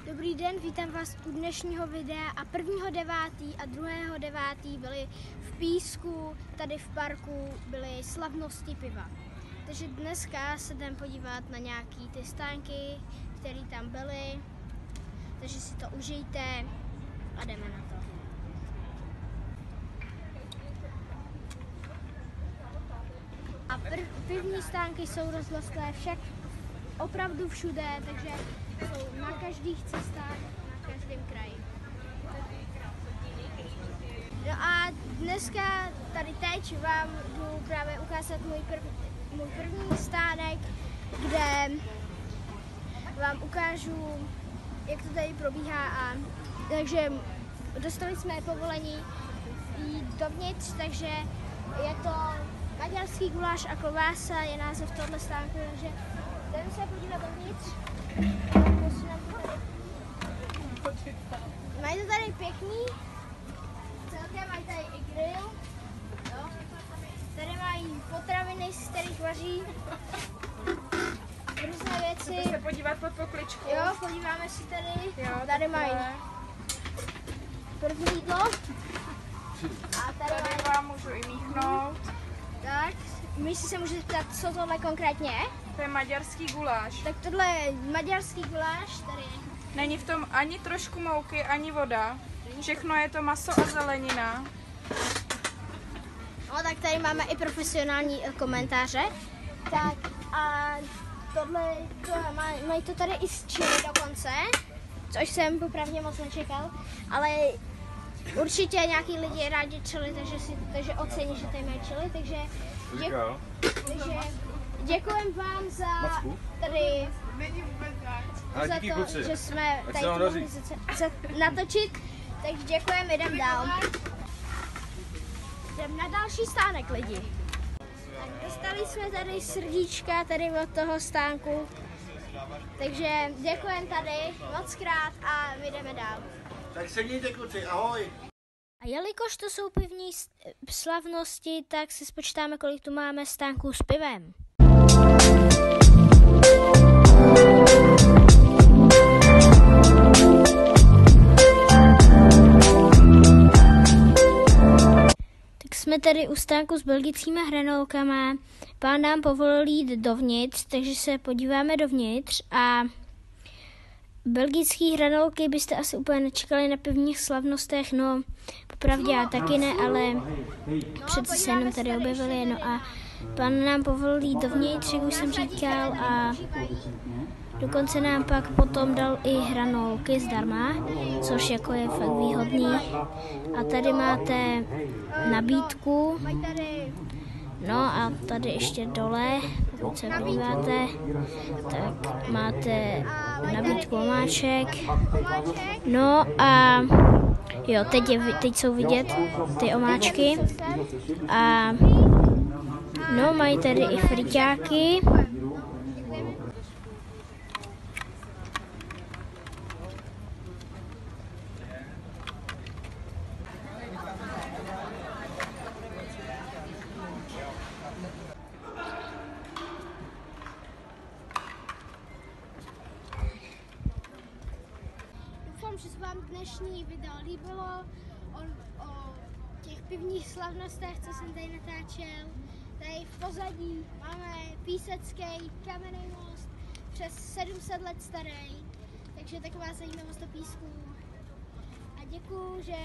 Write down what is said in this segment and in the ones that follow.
Dobrý den, vítám vás u dnešního videa a 1.9. a 2.9. byly v Písku, tady v parku, byly slavnosti piva. Takže dneska se jdem podívat na nějaký ty stánky, které tam byly, takže si to užijte a jdeme na to. A pivní stánky jsou rozrostlé však opravdu všude, takže jsou na každých cestách, na každém kraji. No a dneska, tady teď vám jdu právě ukázat můj první stánek, kde vám ukážu, jak to tady probíhá. Takže dostali jsme povolení jít dovnitř, takže je to maďarský guláš a klobása, je název tohle stánku, takže jdeme se podívat dovnitř. Mají to tady pěkný, celkem mají tady i grill, jo. Tady mají potraviny, z kterých vaří různé věci. Chcete se podívat pod pokličku? Jo, podíváme si tady. Jo, tady mají první jídlo. A tady vám můžu i míchnout. Tak, my si se můžete ptát, co tohle konkrétně je? To je maďarský guláš. Tak tohle je maďarský guláš, tady. Není v tom ani trošku mouky, ani voda. Všechno je to maso a zelenina. No, tak tady máme i profesionální komentáře. Tak a tohle, mají to tady i s chili dokonce, což jsem popravdě moc nečekal, ale určitě nějaký lidi rádi chili, takže ocení, že tady mají chili, takže děkujem vám za tady za to, že jsme tady mohli natočit, takže děkujeme, jdem dál. Jdem na další stánek, lidi. Tak dostali jsme tady srdíčka tady od toho stánku, takže děkujeme tady moc krát a my jdeme dál. Tak sedněte, kluci, ahoj. A jelikož to jsou pivní slavnosti, tak si spočítáme, kolik tu máme stánků s pivem. Tak jsme tady u stánku s belgickými hranolkama. Pán nám povolil jít dovnitř, takže se podíváme dovnitř a belgické hranolky byste asi úplně nečekali na pivních slavnostech, no popravdě já taky ne, ale přece se jenom tady objevili, no a pán nám povolil jít dovnitř, jak už jsem říkal, a dokonce nám pak potom dal i hranolky zdarma, což jako je fakt výhodný. A tady máte nabídku, no a tady ještě dole, pokud se podíváte, tak máte nabídku omáček. No a jo, teď jsou vidět ty omáčky. A no, mají tady i friťáky. Doufám, že se vám dnešní video líbilo o těch pivních slavnostech, co jsem tady natáčel. Tady v pozadí máme písecký kamenný most, přes 700 let starý, takže taková zajímavost o Písku. A děkuju, že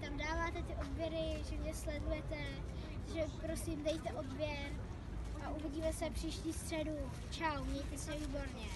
tam dáváte ty odběry, že mě sledujete, že prosím dejte odběr a uvidíme se příští středu. Čau, mějte se výborně.